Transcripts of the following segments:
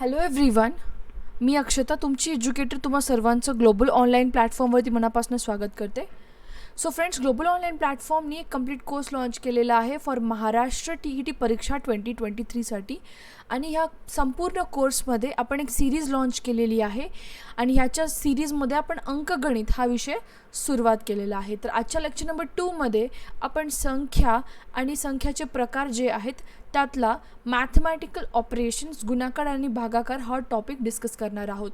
Hello everyone, मी अक्षता तुमची educator तुम्हा सर्वांचं ग्लोबल ऑनलाईन प्लॅटफॉर्मवरती मनापासून स्वागत करते. सो फ्रेंड्स, ग्लोबल ऑनलाईन प्लॅटफॉर्मनी एक कंप्लीट कोर्स लॉन्च केलेला आहे फॉर महाराष्ट्र TET परीक्षा 2023साठी. आणि ह्या संपूर्ण कोर्समध्ये आपण एक सिरीज लॉन्च केलेली आहे आणि ह्याच्या सिरीजमध्ये आपण अंकगणित हा विषय सुरुवात केलेला आहे. तर आजच्या लेक्चर नंबर 2मध्ये आपण संख्या आणि संख्याचे प्रकार जे आहेत त्यातला मॅथमॅटिकल ऑपरेशन्स, गुणाकार आणि भागाकार हा टॉपिक डिस्कस करणार आहोत.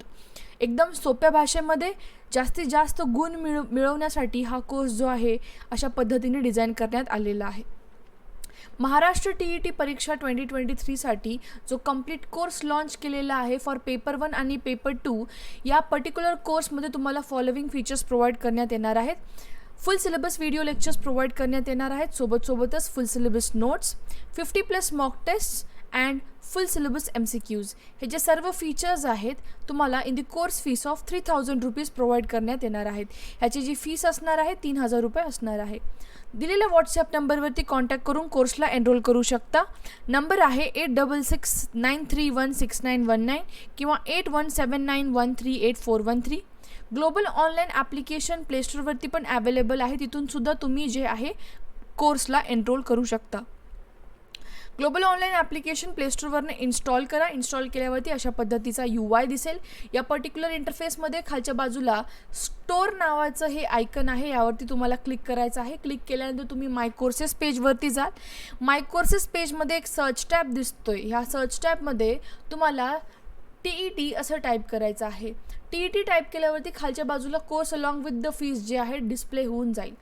एकदम सोप्या भाषेमध्ये जास्तीत जास्त गुण मिळवण्यासाठी हा कोर्स जो आहे अशा पद्धतीने डिझाईन करण्यात आलेला आहे. महाराष्ट्र TET परीक्षा 2023साठी जो कंप्लीट कोर्स लॉन्च केलेला आहे फॉर पेपर 1 आणि पेपर 2, या पर्टिक्युलर कोर्समध्ये तुम्हाला फॉलोविंग फीचर्स प्रोव्हाइड करण्यात येणार आहेत. Full syllabus video lectures provide करण्यात येणार आहेत. सोबतच full syllabus notes, 50+ mock test and full syllabus MCQs हे जे सर्व फीचर्स आहेत तुम्हाला in the course fees of 3000 rupees provide करण्यात येणार आहेत. ह्याची जी फीस असणार आहे 3000 रुपये असणार आहे. दिलेल्या व्हॉट्सॲप नंबरवरती कॉन्टॅक्ट करून कोर्सला एनरोल करू शकता. नंबर आहे 8669316919 किंवा 8179138413. ग्लोबल ऑनलाईन ॲप्लिकेशन प्लेस्टोरवरती पण अवेलेबल आहे, तिथूनसुद्धा तुम्ही जे आहे कोर्सला एनरोल करू शकता. ग्लोबल ऑनलाईन ॲप्लिकेशन प्लेस्टोरवरनं इन्स्टॉल करा. इन्स्टॉल केल्यावरती अशा पद्धतीचा UI दिसेल. या पर्टिक्युलर इंटरफेसमध्ये खालच्या बाजूला स्टोअर नावाचं हे आयकन आहे, यावरती तुम्हाला क्लिक करायचं आहे. क्लिक केल्यानंतर तुम्ही माय कोर्सेस पेजवरती जाल. माय कोर्सेस पेजमध्ये एक सर्च टॅब दिसतोय. ह्या सर्च टॅबमध्ये तुम्हाला TET असं टाईप करायचं आहे. TET टाईप केल्यावरती खालच्या बाजूला course along with the fees जे आहे डिस्प्ले होऊन जाईल.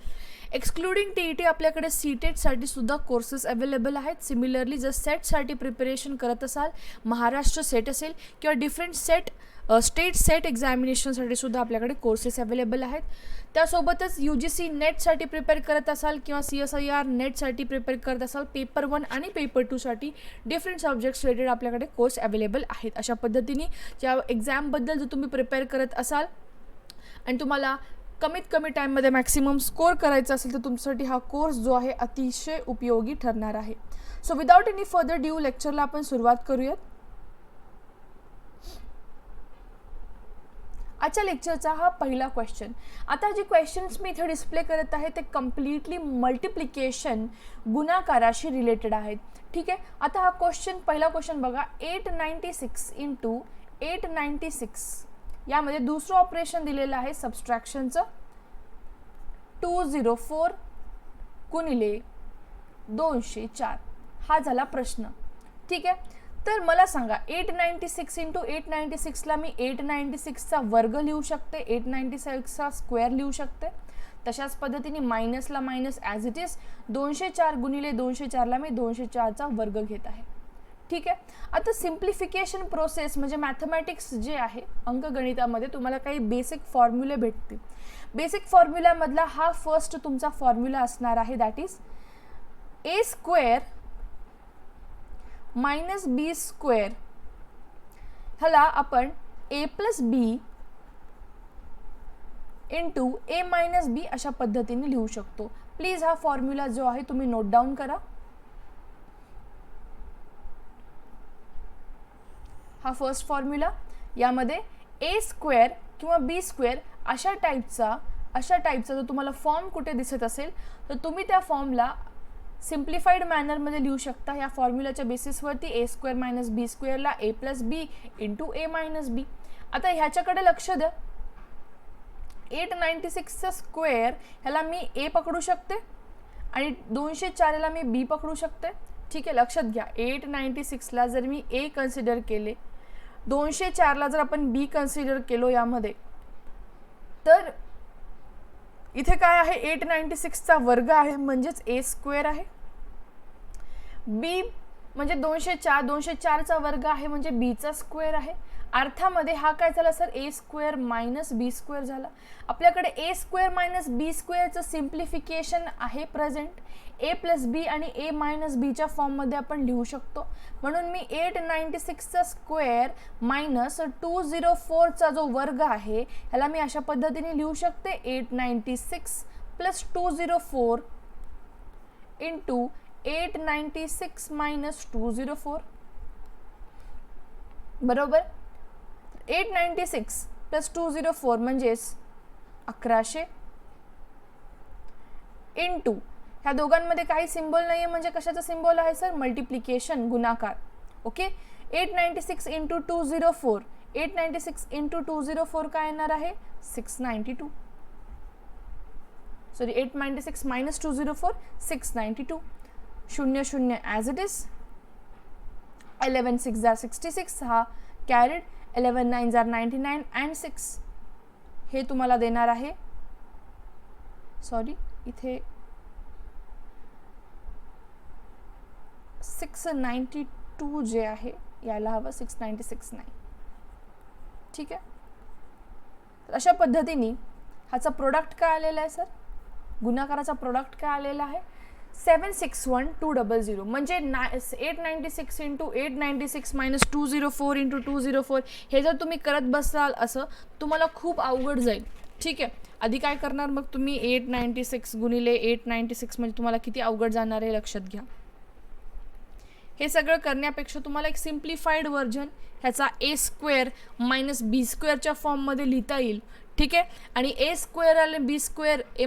एक्सक्लुडिंग TET आपल्याकडे CTETसाठी सुद्धा कोर्सेस अवेलेबल आहेत. सिमिलरली जर सेटसाठी प्रिपरेशन करत असाल, महाराष्ट्र सेट असेल किंवा डिफरंट स्टेट सेट एक्झामिनेशनसाठी सुद्धा आपल्याकडे कोर्सेस अवेलेबल आहेत. त्यासोबतच UGC नेटसाठी प्रिपेअर करत असाल किंवा CSIR नेटसाठी प्रिपेअर करत असाल, पेपर 1 आणि पेपर 2साठी डिफरंट सब्जेक्ट्स रिलेटेड आपल्याकडे कोर्स अवेलेबल आहेत. अशा पद्धतीने ज्या एक्झामबद्दल जर तुम्ही प्रिपेअर करत असाल आणि तुम्हाला कमीत कमी टाईममध्ये मॅक्सिमम स्कोअर करायचा असेल तर तुमच्यासाठी हा कोर्स जो आहे अतिशय उपयोगी ठरणार आहे. So without any further due लेक्चरला आपण सुरुवात करूयात. आजच्या लेक्चरचा हा पहिला क्वेश्चन. आता जे क्वेश्चन्स मी इथे डिस्प्ले करत आहे ते कम्प्लिटली मल्टिप्लिकेशन, गुणाकाराशी रिलेटेड आहेत. ठीक आहे. आता हा पहिला क्वेश्चन बघा. 896 × 896 यामध्ये दुसरं ऑपरेशन दिलेलं आहे सबस्ट्रॅक्शनचं. 204 गुणिले 204 हा झाला प्रश्न. ठीक आहे. तर मला सांगा 896 × 896ला मी 896चा वर्ग लिहू शकते, 896चा स्क्वेअर लिहू शकते. तशाच पद्धतीने मायनसला मायनस ॲज इट इज 204 गुणिले 204ला मी 204चा वर्ग घेत आहे. ठीक आहे. आता सिम्प्लिफिकेशन प्रोसेस म्हणजे मॅथमॅटिक्स जे आहे अंकगणितामध्ये तुम्हाला काही बेसिक फॉर्म्युले भेटतील. बेसिक फॉर्म्युल्यामधला हा फर्स्ट तुमचा फॉर्म्युला असणार आहे, that is A² minus B². ह्याला आपण A + B × A - B अशा पद्धतीने लिहू शकतो. प्लीज हा फॉर्म्युला जो आहे तुम्ही नोट डाऊन करा. हा फर्स्ट फॉर्म्युला. यामध्ये A² किंवा B² अशा टाईपचा जर तुम्हाला फॉर्म कुठे दिसत असेल तर तुम्ही त्या फॉर्मला सिम्प्लिफाईड मॅनरमध्ये लिहू शकता. या फॉर्म्युलाच्या बेसिसवरती A² - B² ला A + B × A - B. आता ह्याच्याकडे लक्ष द्या. 896चा स्क्वेअर ह्याला मी A पकडू शकते आणि 204 ला मी B पकडू शकते. ठीक आहे. लक्षात घ्या, 896ला जर मी A कन्सिडर केले, 204ला जर आपण B कन्सिडर केलो यामध्ये, तर इथे काय आहे 896चा वर्ग आहे म्हणजेच A² आहे. B म्हणजे 204चा वर्ग आहे म्हणजे Bचा स्क्वेअर आहे. अर्थामध्ये हा काय झाला सर, A² - B² झाला. आपल्याकडे A² - B²चं सिम्प्लिफिकेशन आहे प्रेझेंट. A + B आणि A - Bच्या फॉर्ममध्ये आपण लिहू शकतो. म्हणून मी 896चा स्क्वेअर मायनस 204चा जो वर्ग आहे ह्याला मी अशा पद्धतीने लिहू शकते. 896 + 204 × 896 - 204. बरोबर. 896 प्लस 204 म्हणजेच 1100 इंटू ह्या दोघांमध्ये काही सिम्बॉल नाही आहे म्हणजे कशाचा सिम्बॉल आहे सर? मल्टिप्लिकेशन, गुणाकार. ओके. 896 इंटू 204, 896 इंटू 204 काय येणार आहे? 692. Sorry 896 minus 204 692. 00 as it is. 11 6 जार 66 हा कॅरेड, 11 9 जार 99 अँड 6 हे तुम्हाला देणार आहे. सॉरी इथे 692 जे आहे यायला हवं, 696 नाही. ठीक आहे. तर अशा पद्धतीने ह्याचा प्रोडक्ट काय आलेला आहे सर? गुणाकाराचा प्रोडक्ट काय आलेला आहे? 761200 म्हणजे 896 इंटू 896 मायनस 204 इंटू 204. हे जर तुम्ही करत बसाल असं तुम्हाला खूप अवघड जाईल. ठीक आहे. आधी काय करणार मग तुम्ही? 896 गुणिले 896 म्हणजे तुम्हाला किती अवघड जाणार आहे लक्षात घ्या. हे सगळं करण्यापेक्षा तुम्हाला एक सिम्प्लिफाईड व्हर्जन ह्याचा ए स्क्वेअर मायनस बी स्क्वेअरच्या फॉर्ममध्ये लिहिता येईल. ठीक आहे. आणि ए स्क्वेअर आणि बी स्क्वेअर ए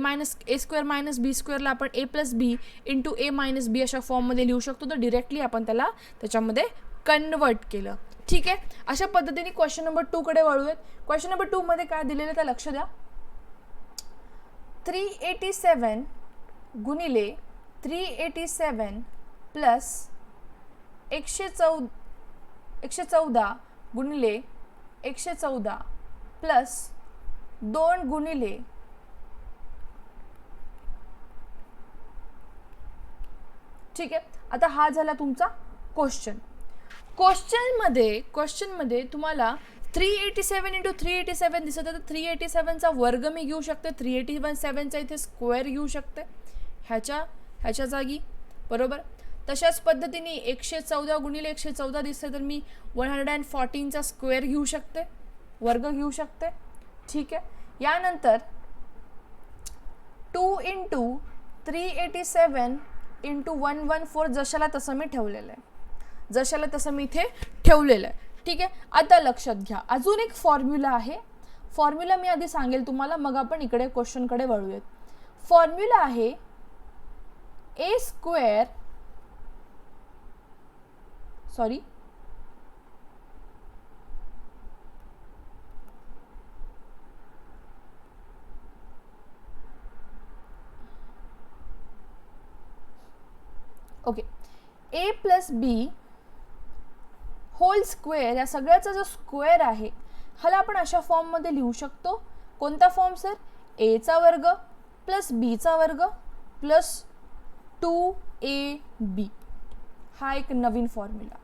स्क्वेअर मायनस बी स्क्वेअरला आपण ए plus B into A minus बी अशा फॉर्ममध्ये लिहू शकतो. तर डिरेक्टली आपण त्याला त्याच्यामध्ये कन्वर्ट केलं. ठीक आहे. अशा पद्धतीने क्वेश्चन नंबर 2 कडे वळूयात. क्वेश्चन नंबर 2 मध्ये काय दिलेलं तर लक्ष द्या. 387 गुणिले 387 प्लस 114 गुणिले 114 प्लस 2 गुणिले ठीक आहे. आता हा झाला तुमचा क्वेश्चन. क्वेश्चनमध्ये तुम्हाला 387 इंटू 387 दिसत आहे. तर 387चा वर्ग मी घेऊ शकते, 387चा इथे स्क्वेअर घेऊ शकते ह्याच्या जागी. बरोबर. तशाच पद्धतीने 114 गुणिले 114 दिसते तर मी 114चा स्क्वेअर घेऊ शकते, वर्ग घेऊ शकते. ठीक आहे. यानंतर 2 इंटू 387 इंटू 114 जशाला तसं मी ठेवलेलं आहे, जशाला तसं मी इथे ठेवलेलं आहे. ठीक आहे. आता लक्षात घ्या, अजून एक फॉर्म्युला आहे. फॉर्म्युला मी आधी सांगेल तुम्हाला, मग आपण इकडे क्वेश्चनकडे वळूयात. फॉर्म्युला आहे ए स्क्वेअर सॉरी ओके. ए प्लस बी होल स्क्वेअर या सगळ्याचा जो स्क्वेअर आहे ह्याला आपण अशा फॉर्ममध्ये लिहू शकतो. कोणता फॉर्म सर? ए चा वर्ग प्लस बी चा वर्ग प्लस 2ab. हा एक नवीन फॉर्म्युला.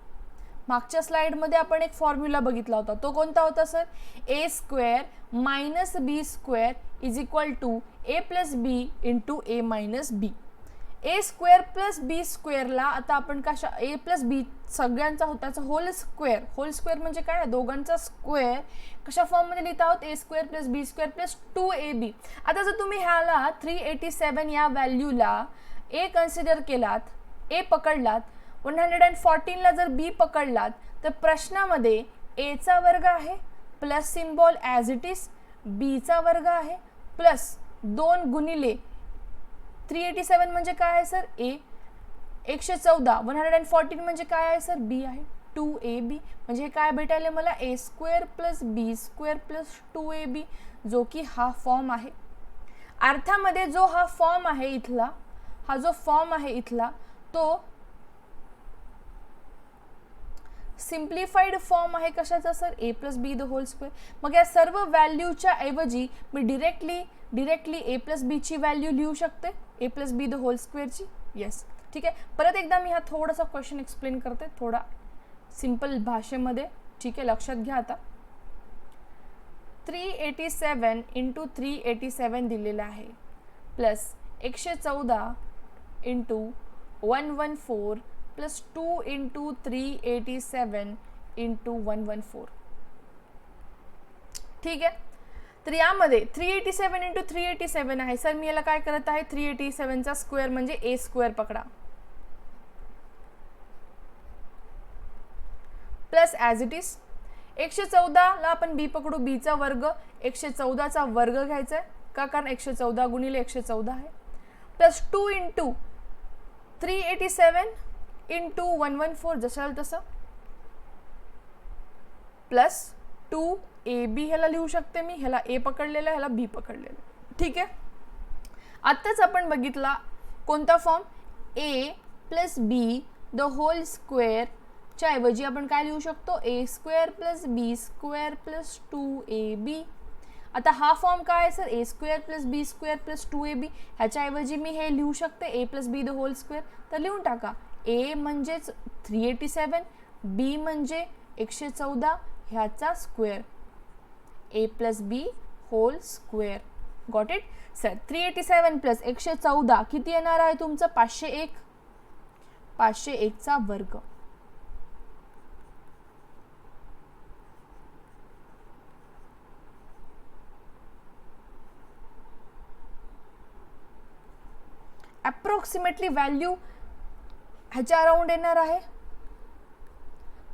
मागच्या स्लाइडमध्ये आपण एक फॉर्म्युला बघितला होता. तो कोणता होता sir? A square minus B square is equal to A plus B into A minus B. A square plus B स्क्वेअरला आता आपण कशा ए प्लस बी सगळ्यांचा होता होल स्क्वेअर. होल स्क्वेअर म्हणजे काय? दोघांचा स्क्वेअर कशा फॉर्ममध्ये लिहित आहोत? ए square plus B square plus 2ab. आता जर तुम्ही ह्याला 387 या व्हॅल्यूला ए कन्सिडर केलात, ए पकडलात, 114ला जर बी पकडलात तर प्रश्नामध्ये ए चा वर्ग आहे plus symbol as it is, B चा वर्ग आहे प्लस 2 गुणिले 387 म्हणजे काय आहे सर? ए. 114 114 म्हणजे काय आहे सर? बी आहे 2ab. म्हणजे हे काय भेटायला मला? ए square plus B square plus 2ab, जो की हा फॉर्म आहे. अर्थामध्ये जो हा फॉर्म आहे इथला, हा जो फॉर्म आहे इथला तो सिम्प्लिफाईड फॉर्म आहे. कशाचा sir? A plus B the whole square. मग या सर्व व्हॅल्यूच्या ऐवजी मी डिरेक्टली ए प्लस बीची व्हॅल्यू लिहू शकते, A plus B the whole स्क्वेअरची. येस. ठीक आहे. परत एकदा मी हा थोडासा क्वेश्चन एक्सप्लेन करते, थोडा सिंपल भाषेमध्ये. ठीक आहे. लक्षात घ्या. आता 387 इंटू 387 दिलेला आहे plus 114 into 114 plus 2 into 387 into 114. ठीक आहे. तर यामध्ये 387 इंटू 387 आहे सर. मी याला काय करत आहे? 387चा स्क्वेअर म्हणजे ए स्क्वेअर पकडा प्लस ॲज इट इज 114ला आपण बी पकडू, बीचा वर्ग 114चा वर्ग घ्यायचा आहे का, कारण 114 गुणिले 114 आहे, प्लस 2 इंटू 387 इंटू 114 जसं तसं, प्लस 2ab ह्याला लिहू शकते मी, ह्याला a पकडलेला, ह्याला b पकडलेला. ठीक आहे. आत्ताच आपण बघितला कोणता form, a plus B the whole square च्या ऐवजी आपण काय लिहू शकतो, a square plus B square plus 2ab. आता हा फॉर्म काय आहे sir, a square plus B square plus 2ab. ह्याच्या ऐवजी मी हे लिहू शकते a plus B the whole square. तर लिहून टाका, a म्हणजेच 387, b म्हणजे 114 ह्याचा square, a plus B whole square. Got it sir. 387 plus 114 किती येणार आहे तुमचं, 501, 501चा वर्ग. अप्रॉक्सिमेटली व्हॅल्यू ह्याच्या अराउंड येणार आहे,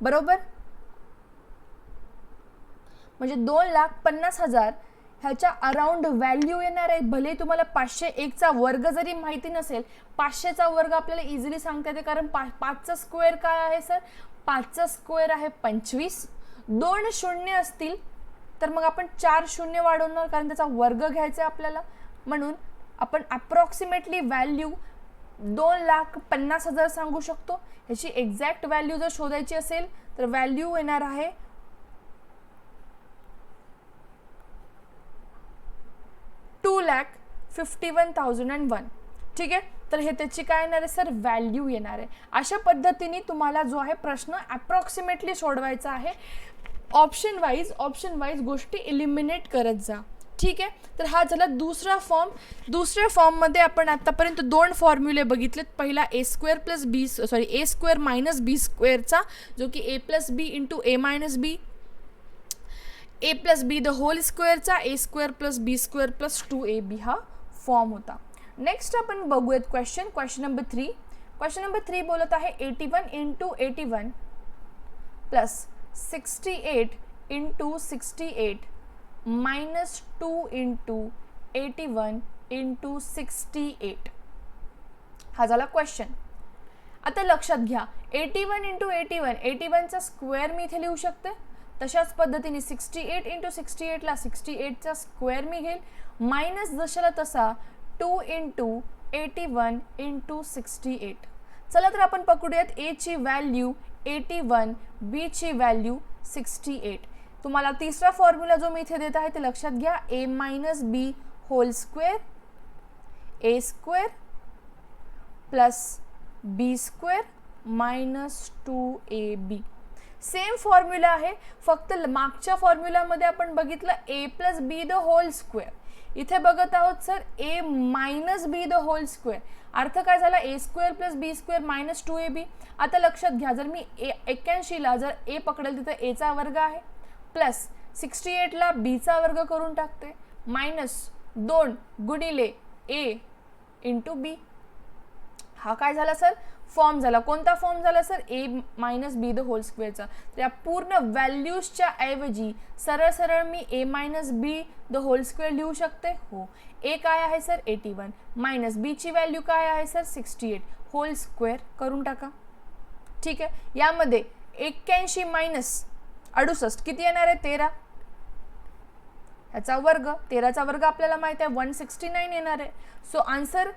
बरोबर. म्हणजे 2,50,000 ह्याच्या अराउंड व्हॅल्यू येणार आहे. भले तुम्हाला 501चा वर्ग जरी माहिती नसेल, 500चा वर्ग आपल्याला इझिली सांगता येते, कारण 5चा स्क्वेअर काय आहे सर, 5चा स्क्वेअर आहे 25. 2 शून्य असतील तर मग आपण 4 शून्य वाढवणार, कारण त्याचा वर्ग घ्यायचा आहे आपल्याला. म्हणून आपण अप्रॉक्सिमेटली व्हॅल्यू 2,50,000 सांगू शकतो. ह्याची एक्झॅक्ट व्हॅल्यू जर शोधायची असेल तर व्हॅल्यू येणार आहे 2,51,001. ठीक आहे. तर हे त्याची काय येणार आहे सर, व्हॅल्यू येणार आहे. अशा पद्धतीने तुम्हाला जो आहे प्रश्न अप्रॉक्सिमेटली सोडवायचा आहे. ऑप्शन वाईज गोष्टी एलिमिनेट करत जा. ठीक आहे. तर हा झाला दुसरा फॉर्म. दुसऱ्या फॉर्ममध्ये आपण आतापर्यंत 2 फॉर्म्युले बघितलेत. पहिला a स्क्वेअर मायनस बी स्क्वेअरचा, जो की a plus B into a minus B, a plus B the whole स्क्वेअरचा, a square plus B square plus 2ab हा फॉर्म होता. नेक्स्ट आपण बघूयात क्वेश्चन नंबर 3. क्वेश्चन नंबर 3 बोलत आहे 81 into 81 plus 68 into 68 minus 2 into 81 into 68. हा झाला question. आता लक्षात घ्या, 81 इंटू 81चा स्क्वेअर मी इथे लिहू शकते. तशाच पद्धतीने 68 इंटू 68ला 68चा स्क्वेअर मी घेईल, मायनस जशाला तसा 2 इंटू 81 इंटू 68. चला तर आपण पकडूयात a ची व्हॅल्यू 81, b ची व्हॅल्यू 68. तुम्हाला तिसरा फॉर्म्युला जो मी इथे देत आहे ते लक्षात घ्या, a minus B whole square, a square plus B square minus 2ab. Same formula आहे, फक्त मागच्या फॉर्म्युलामध्ये आपण बघितलं a plus B the whole square. इथे बघत आहोत sir a minus B the whole square. अर्थ काय झाला, a square plus B square minus 2ab. आता लक्षात घ्या, जर मी 81ला जर a पकडेल तिथे a चा वर्ग आहे, प्लस 68ला b चा वर्ग करून टाकते, मायनस 2 गुणिले a इंटू b. हा काय झाला सर, फॉर्म झाला. कोणता फॉर्म झाला sir, a minus B the whole स्क्वेअरचा. तर या पूर्ण व्हॅल्यूजच्या ऐवजी सरळ सरळ मी a minus B the whole square लिहू शकते. हो. a काय आहे सर 81, मायनस b ची व्हॅल्यू काय आहे सर 68, होल स्क्वेअर करून टाका. ठीक आहे. यामध्ये 81 मायनस 68 किती येणार आहे 13, ह्याचा वर्ग, 13चा वर्ग आपल्याला माहित आहे 169 येणार आहे. सो आन्सर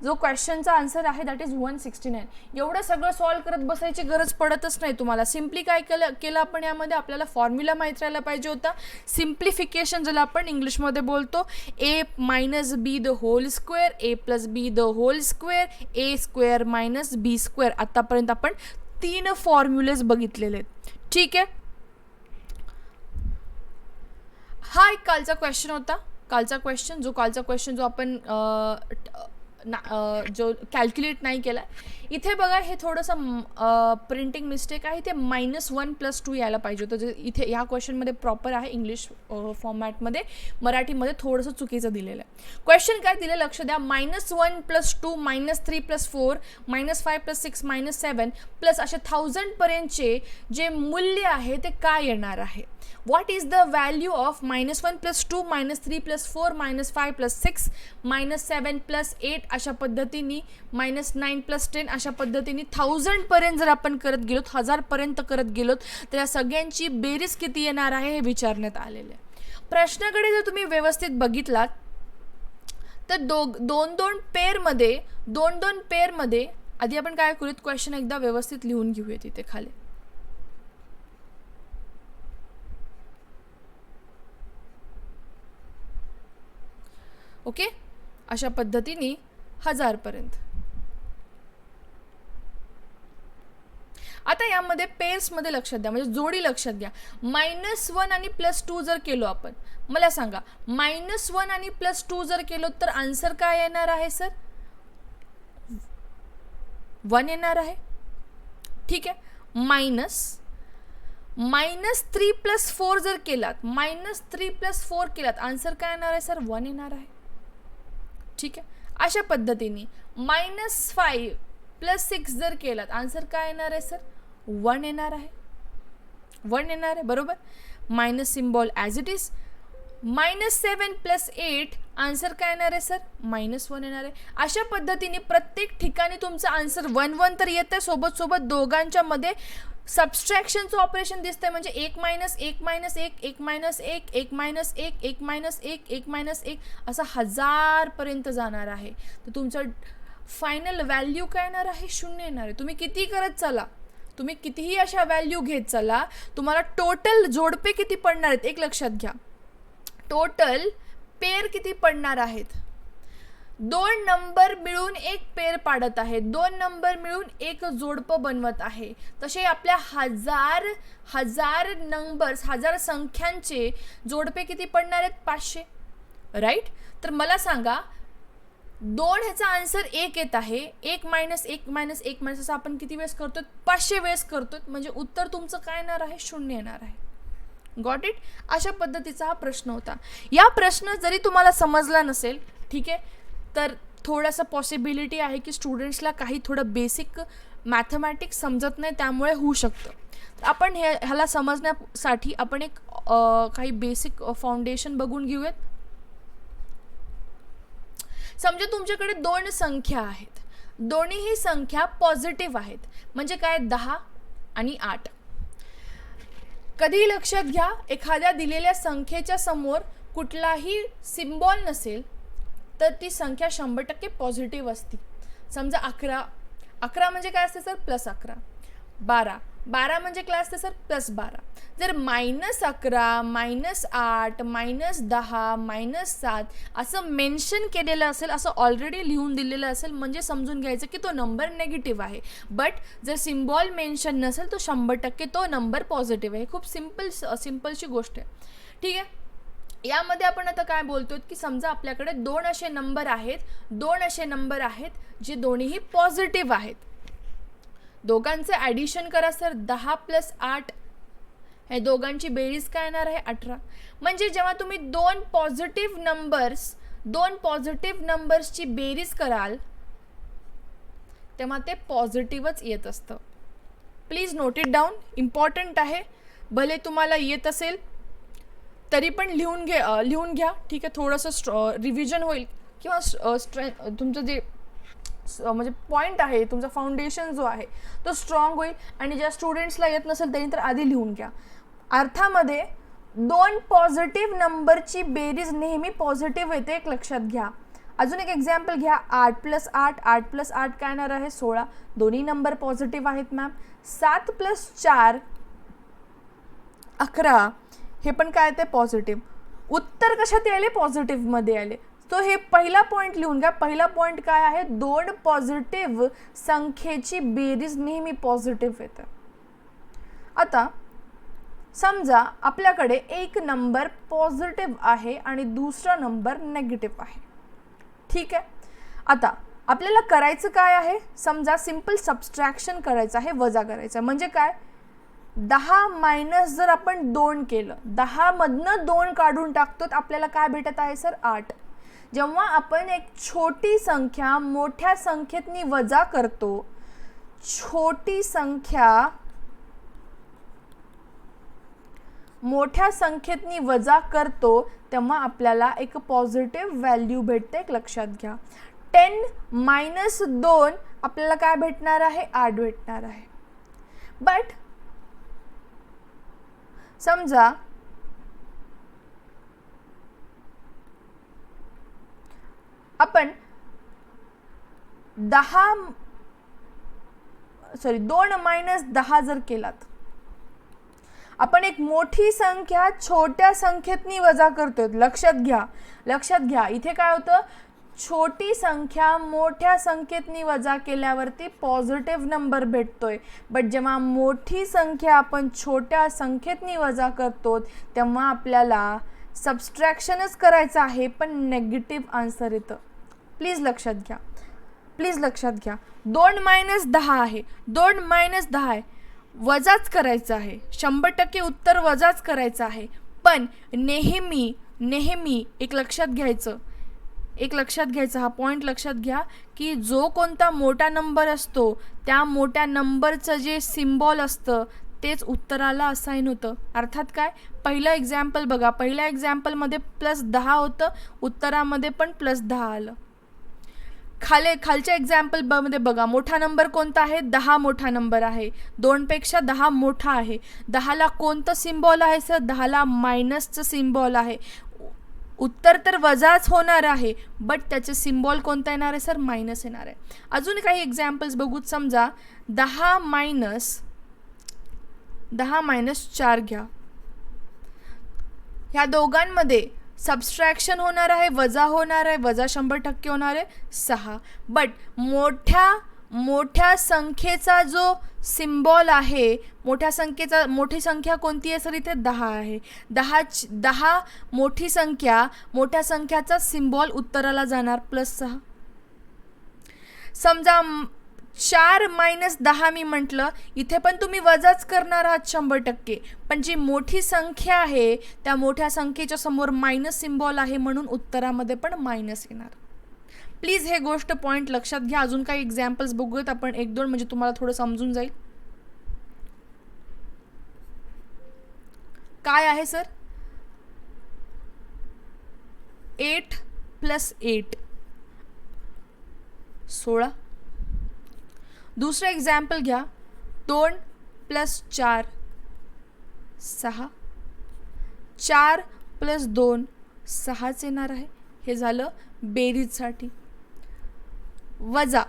जो क्वेश्चनचा आन्सर आहे दॅट इज 169. एवढं सगळं सॉल्व करत बसायची गरज पडतच नाही तुम्हाला. सिम्पली काय केलं आपण, यामध्ये आपल्याला फॉर्म्युला माहीत राहायला पाहिजे होता. सिम्प्लिफिकेशन ज्याला आपण इंग्लिशमध्ये बोलतो, a minus B the whole square, a plus B the whole square, a square minus B square. आतापर्यंत आपण 3 फॉर्म्युलेज बघितलेले आहेत. ठीक आहे. हा एक कालचा क्वेश्चन होता. कालचा क्वेश्चन जो आपण जो कॅल्क्युलेट नाही केला. इथे बघा, हे थोडंसं प्रिंटिंग मिस्टेक आहे. इथे -1 + 2 यायला पाहिजे होतं, जे इथे ह्या क्वेश्चनमध्ये प्रॉपर आहे. इंग्लिश फॉर्मॅटमध्ये, मराठीमध्ये थोडंसं चुकीचं दिलेलं आहे. क्वेश्चन काय दिलं लक्ष द्या, -1 + 2 -3 + 4 -5 + 6 -7 प्लस असे 1000 पर्यंतचे जे मूल्य आहे ते काय येणार आहे. What is the value of -1 + 2 -3 + 4 -5 + 6 -7 + 8 अशा पद्धतीने -9 + 10 अशा पद्धतीने 1000पर्यंत जर आपण करत गेलोत, 1000पर्यंत करत गेलोत, तर या सगळ्यांची बेरीज किती येणार आहे हे विचारण्यात आलेलं आहे. प्रश्नाकडे जर तुम्ही व्यवस्थित बघितलात तर दोन पेअरमध्ये आधी आपण काय करूयात, क्वेश्चन एकदा व्यवस्थित लिहून घेऊया तिथे खाली. ओके, अशा पद्धतीने 1000पर्यंत. आता यामध्ये पेअर्समध्ये लक्षात द्या, म्हणजे जोडी लक्षात घ्या. -1 आणि +2 जर केलो आपण, मला सांगा -1 आणि +2 जर केलो तर आन्सर काय येणार आहे सर? 1 येणार आहे. ठीक आहे. -3 + 4 जर केलात, -3 + 4 केलात, आन्सर काय येणार आहे सर? 1 येणार आहे. ठीक आहे. अशा पद्धतीने -5 + 6 जर केलात, आन्सर काय येणार आहे सर? 1 येणार आहे. 1 येणार आहे, बरोबर. Minus symbol as it is. -7 + 8 answer काय येणार आहे सर? -1 येणार आहे. अशा पद्धतीने प्रत्येक ठिकाणी तुमचं आन्सर 1 तर येतं, सोबत सोबत दोघांच्या मध्ये सबस्ट्रॅक्शनचं ऑपरेशन दिसतंय, म्हणजे 1 - 1 1 - 1 1 - 1 1 1 - 1 1 1 1 1 असं 1000पर्यंत जाणार आहे. तर तुमचं फायनल व्हॅल्यू काय येणार आहे? 0 येणार आहे. तुम्ही किती करत चला, तुम्ही कितीही अशा व्हॅल्यू घेत चला, तुम्हाला टोटल जोडपे किती पडणार आहेत एक लक्षात घ्या. टोटल पेअर किती पडणार आहेत? 2 नंबर मिळून एक पेअर पाडत आहे, 2 नंबर मिळून एक जोडपं बनवत आहे. तसे आपल्या 1000 नंबर्स, 1000 संख्यांचे जोडपे किती पडणार आहेत? 500. राईट. तर मला सांगा 2 ह्याचा आन्सर 1 येत आहे. 1 - 1 - 1 असं आपण किती वेळेस करतो? 500 वेळेस करतो. म्हणजे उत्तर तुमचं काय येणार आहे? 0 येणार आहे. Got it? अशा पद्धतीचा हा प्रश्न होता. या प्रश्न जरी तुम्हाला समजला नसेल, ठीक आहे, तर थोडासा पॉसिबिलिटी आहे की स्टुडंट्सला काही थोडं बेसिक मॅथमॅटिक्स समजत नाही, त्यामुळे होऊ शकतं. आपण ह्याला समजण्यासाठी आपण एक काही बेसिक फाउंडेशन बघून घेऊयात. समजा तुमच्याकडे 2 संख्या आहेत, दोन्हीही संख्या पॉझिटिव्ह आहेत. म्हणजे काय? 10 आणि 8. कधी लक्षात घ्या, एखाद्या दिलेल्या संख्येच्या समोर कुठलाही सिम्बॉल नसेल तर ती संख्या 100% पॉझिटिव्ह असते. समजा 11 म्हणजे काय असते सर? +11. 12 म्हणजे काय असते सर? +12. जर -11 -8 -10 -7 असं मेन्शन केलेलं असेल, असं ऑलरेडी लिहून दिलेलं असेल, म्हणजे समजून घ्यायचं की तो नंबर नेगेटिव्ह आहे. बट जर सिम्बॉल मेन्शन नसेल तर 100% तो नंबर पॉझिटिव्ह आहे. खूप सिम्पलशी गोष्ट आहे. ठीक आहे. यामध्ये आपण आता काय बोलतोय की समजा आपल्याकडे 2 असे नंबर आहेत जे दोन्हीही पॉझिटिव्ह आहेत. दोघांचं ॲडिशन करा सर. 10 + 8 हे दोघांची बेरीज काय येणार आहे? 18. म्हणजे जेव्हा तुम्ही 2 पॉझिटिव्ह नंबर्सची बेरीज कराल तेव्हा ते पॉझिटिव्हच येत असतं. Please note it down, important आहे. भले तुम्हाला येत असेल तरी पण लिहून घ्या. ठीक आहे. थोडंसं रिव्हिजन होईल किंवा तुमचं जे म्हणजे पॉईंट आहे, तुमचा फाउंडेशन जो आहे तो स्ट्रॉंग होईल. आणि ज्या स्टुडंट्सला येत नसेल त्यांनी तर आधी लिहून घ्या. अर्थामध्ये 2 पॉझिटिव्ह नंबरची बेरीज नेहमी पॉझिटिव्ह येते, एक लक्षात घ्या. अजून एक एक्झाम्पल घ्या. 8 + 8 8 + 8 काय येणार आहे? 16. दोन्ही नंबर पॉझिटिव्ह आहेत मॅम. 7 + 4 11 हे पण काय ते पॉझिटिव्ह. उत्तर कशात आले? पॉझिटिव्हमध्ये आले. तो हे पहिला पॉईंट लिहून घ्या. पहिला पॉईंट काय आहे? 2 पॉझिटिव्ह संख्येची बेरीज नेहमी पॉझिटिव्ह येते. आता समजा आपल्याकडे एक नंबर पॉझिटिव्ह आहे आणि दुसरा नंबर नेगेटिव्ह आहे. ठीक आहे. आता आपल्याला करायचं काय आहे? समजा सिंपल सबस्ट्रॅक्शन करायचं आहे, वजा करायचं आहे. म्हणजे काय? 10 - जर आपण 2 केलं, 10 मधनं 2 काढून टाकतो, आपल्याला काय भेटत आहे सर? 8. जेव्हा आपण एक छोटी संख्या मोठ्या संख्येतनी वजा करतो, छोटी संख्या मोठ्या संख्येतनी वजा करतो तेव्हा आपल्याला एक पॉझिटिव्ह व्हॅल्यू भेटते, एक लक्षात घ्या. 10 - 2 आपल्याला काय भेटणार आहे, 8 भेटणार आहे. बट समजा आपण 2 - 10 जर केलात, आपण एक मोठी संख्या छोट्या संख्येतनी वजा करतोय. लक्षात घ्या इथे काय होतं, छोटी संख्या मोठ्या संख्येतनी वजा केल्यावरती पॉझिटिव्ह नंबर भेटतोय. बट जेव्हा मोठी संख्या आपण छोट्या संख्येतनी वजा करतो तेव्हा आपल्याला सबस्ट्रॅक्शनच करायचं आहे, पण नेगेटिव्ह आन्सर येतं. प्लीज लक्षात घ्या. 2 - 10 आहे, 2 - 10 आहे, वजाच करायचं आहे, 100% उत्तर वजाच करायचं आहे. पण नेहमी एक लक्षात घ्यायचं, हा पॉईंट लक्षात घ्या की जो कोणता मोठा नंबर असतो त्या मोठ्या नंबरचं जे सिम्बॉल असतं तेच उत्तराला असाइन होतं. अर्थात काय, पहिलं एक्झाम्पल बघा, पहिल्या एक्झाम्पलमध्ये +10 होतं, उत्तरामध्ये पण +10 आलं. खालच्या एक्झाम्पलमध्ये बघा, मोठा नंबर कोणता आहे, 10 मोठा नंबर आहे, 2 पेक्षा 10 मोठा आहे. 10ला कोणतं सिम्बॉल आहे सर, 10ला मायनसचं सिम्बॉल आहे. उत्तर तर वजाच होणार आहे, बट त्याचे सिम्बॉल कोणता येणार आहे सर, मायनस येणार आहे. अजून काही एक्झाम्पल्स बघू. समजा 10 - 4 घ्या, ह्या दोघांमध्ये सबस्ट्रॅक्शन होणार आहे, वजा होणार आहे, वजा 100% होणार आहे 6. बट मोठ्या संख्येचा जो सिम्बॉल आहे, मोठी संख्या कोणती आहे सर, इथे 10 आहे. 10 मोठी संख्या, मोठ्या संख्याचा सिम्बॉल उत्तराला जाणार +6. समजा 4 - 10 मी म्हटलं, इथे पण तुम्ही वजाच करणार आहात 100%, पण जी मोठी संख्या आहे त्या मोठ्या संख्येच्या समोर मायनस सिम्बॉल आहे म्हणून उत्तरामध्ये पण मायनस येणार. प्लीज हे गोष्ट पॉईंट लक्षात घ्या. अजून काही एक्झाम्पल्स बघूयात आपण 1-2, म्हणजे तुम्हाला थोडं समजून जाईल. काय आहे सर, 8 + 8 16. दुसरं एक्झाम्पल घ्या, 2 + 4 6. 4 + 2 6च येणार आहे. हे झालं बेरीजसाठी. वजा,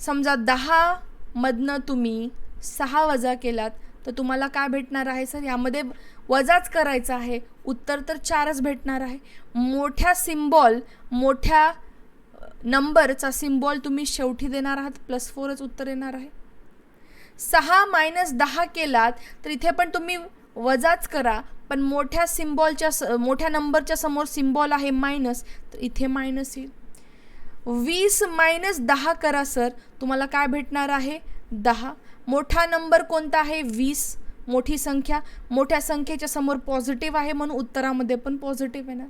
समजा 10 मधनं तुम्ही 6 वजा केलात तर तुम्हाला काय भेटणार आहे सर, यामध्ये वजाच करायचं आहे, उत्तर तर 4च भेटणार आहे. मोठ्या नंबरचा सिम्बॉल तुम्ही शेवटी देणार आहात, +4च उत्तर येणार आहे. 6 - 10 केलात तर इथे पण तुम्ही वजाच करा, पण मोठ्या नंबरच्या समोर सिम्बॉल आहे मायनस, तर इथे मायनस येईल. 20 - 10 करा सर, तुम्हाला काय भेटणार आहे, 10. मोठा नंबर कोणता आहे, 20, मोठी संख्या, मोठ्या संख्येच्या समोर पॉझिटिव्ह आहे म्हणून उत्तरामध्ये पण पॉझिटिव्ह येणार.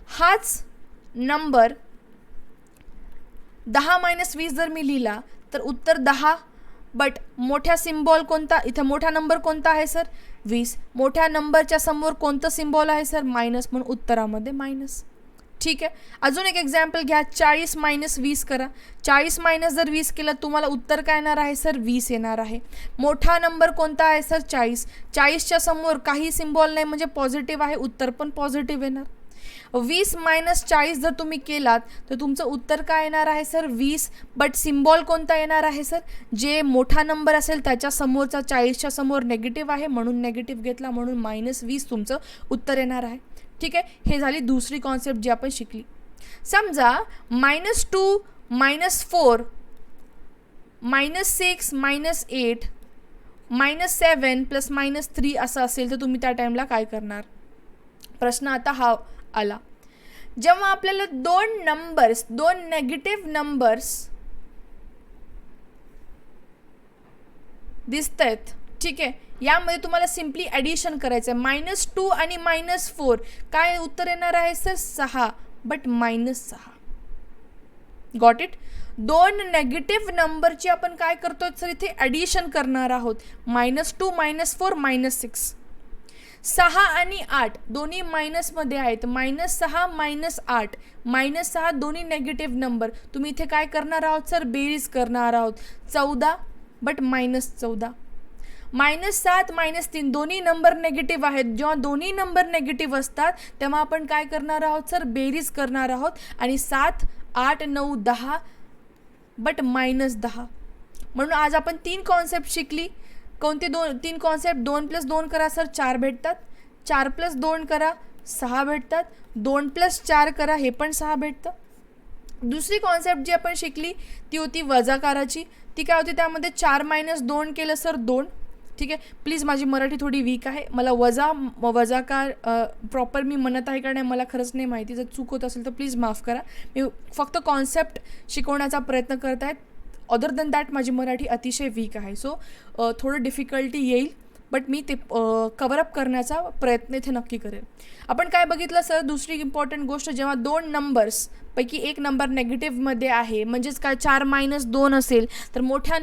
हाच नंबर 10 - 20 जर मी लिहिला तर उत्तर 10, बट मोठ्या सिम्बॉल कोणता, इथे मोठा नंबर कोणता आहे सर, 20, मोठ्या नंबरच्या समोर कोणतं सिम्बॉल आहे सर, मायनस, म्हणून उत्तरामध्ये मायनस. ठीक आहे. अजून एक एक्झाम्पल घ्या, 40 - 20 करा. 40 - जर 20 केलं तुम्हाला उत्तर काय येणार आहे सर, 20 येणार आहे. मोठा नंबर कोणता आहे सर, 40. 40च्या समोर काही सिम्बॉल नाही म्हणजे पॉझिटिव्ह आहे, उत्तर पण पॉझिटिव्ह येणार. 20 - 40 जर तुम्ही केलात तर तुमचं उत्तर काय येणार आहे सर, 20, बट सिम्बॉल कोणता येणार आहे सर, जे मोठा नंबर असेल त्याच्या समोरचा 40च्या समोर नेगेटिव्ह आहे म्हणून नेगेटिव्ह घेतला, म्हणून -20 तुमचं उत्तर येणार आहे. ठीक आहे. हे झाली दुसरी कॉन्सेप्ट जी आपण शिकली. समजा -2 - 4 -6 - 8 -7 + -3 असं असेल तर तुम्ही त्या टाईमला काय करणार. प्रश्न आता हा आला, जेव्हा आपल्याला दोन नेगेटिव्ह नंबर्स दिसत आहेत, ठीक आहे, यामध्ये तुम्हाला सिम्पली ॲडिशन करायचं आहे. -2 आणि -4 काय उत्तर येणार आहे sir, 6, but -6. Got it. 2 negative नंबरची आपण काय करतोय सर, इथे ॲडिशन करणार आहोत. -2 - 4 -6. 6 आणि 8 दोन्ही मायनसमध्ये आहेत. -6 -8 -6 दोन्ही नेगेटिव्ह नंबर. तुम्ही इथे काय करणार आहोत सर? बेरीज करणार आहोत. 14 बट -14. -7 -3 दोन्ही नंबर नेगेटिव्ह आहेत. जेव्हा दोन्ही नंबर नेगेटिव्ह असतात तेव्हा आपण काय करणार आहोत सर? बेरीज करणार आहोत. आणि 7 8 9 10 बट -10. म्हणून आज आपण 3 कॉन्सेप्ट शिकली. कोणते 3 कॉन्सेप्ट? 2 + 2 करा सर 4 भेटतात. 4 + 2 करा 6 भेटतात. 2 + 4 करा हे पण 6 भेटतं. दुसरी कॉन्सेप्ट जी आपण शिकली ती होती वजाकाराची. ती काय होती? त्यामध्ये 4 - 2 केलं सर 2. ठीक आहे. प्लीज माझी मराठी थोडी वीक आहे. मला वजाकार प्रॉपर मी म्हणत आहे का नाही मला खरंच नाही माहिती. जर चूक होत असेल तर प्लीज माफ करा. मी फक्त कॉन्सेप्ट शिकवण्याचा प्रयत्न करत आहेत. अदर दॅन दॅट माझी मराठी अतिशय वीक आहे. सो थोडं डिफिकल्टी येईल बट मी ते कवरअप करण्याचा प्रयत्न इथे नक्की करेन. आपण काय बघितलं सर? दुसरी इम्पॉर्टंट गोष्ट, जेव्हा 2 नंबर्सपैकी एक नंबर नेगेटिव्हमध्ये आहे म्हणजेच काय 4 - 2 असेल तर मोठ्या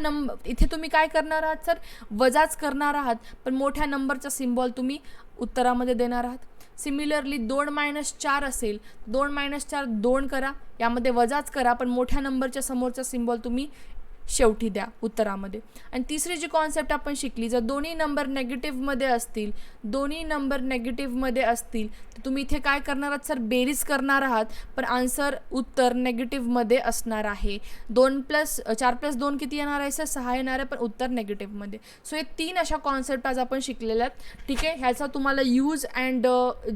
इथे तुम्ही काय करणार आहात सर? वजाच करणार आहात. पण मोठ्या नंबरचा सिम्बॉल तुम्ही उत्तरामध्ये देणार आहात. सिमिलरली 2 - 4 असेल 2 - 4 2 करा. यामध्ये वजाच करा पण मोठ्या नंबरच्या समोरचा सिम्बॉल तुम्ही शेवटी द्या उत्तरामध्ये. आणि तिसरी जी कॉन्सेप्ट आपण शिकली, जर दोन्ही नंबर नेगेटिव्हमध्ये असतील तर तुम्ही इथे काय करणार आहात सर? बेरीज करणार आहात पण आन्सर उत्तर नेगेटिव्हमध्ये असणार आहे. 4 + 2 किती येणार आहे सर? 6 येणार आहे पण उत्तर नेगेटिव्हमध्ये. सो हे 3 अशा कॉन्सेप्ट आज आपण शिकलेल्या आहेत. ठीक आहे. ह्याचा तुम्हाला यूज अँड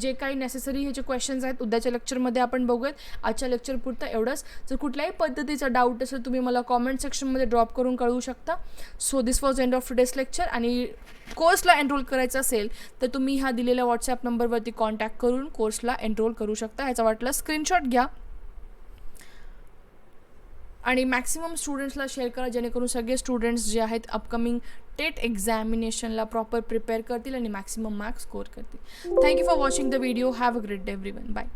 जे काही नेसेसरी ह्याचे क्वेश्चन्स आहेत उद्याच्या लेक्चरमध्ये आपण बघूयात. आजच्या लेक्चरपुरतं एवढंच. जर कुठल्याही पद्धतीचा डाऊट असेल तुम्ही मला कॉमेंट सेक्शनमध्ये ड्रॉप करून कळवू शकता. So this was end of today's lecture. आणि कोर्सला एनरोल करायचं असेल तर तुम्ही ह्या दिलेल्या व्हॉट्सॲप नंबरवरती कॉन्टॅक्ट करून कोर्सला एनरोल करू शकता. ह्याचा वाटलं स्क्रीनशॉट घ्या आणि मॅक्सिमम स्टुडंट्सला शेअर करा जेणेकरून सगळे स्टुडंट्स जे आहेत अपकमिंग टेट एक्झामिनेशनला प्रॉपर प्रिपेअर करतील आणि मॅक्सिमम मार्क्स स्कोर करतील. Thank you for watching the video. Have a great day everyone. Bye.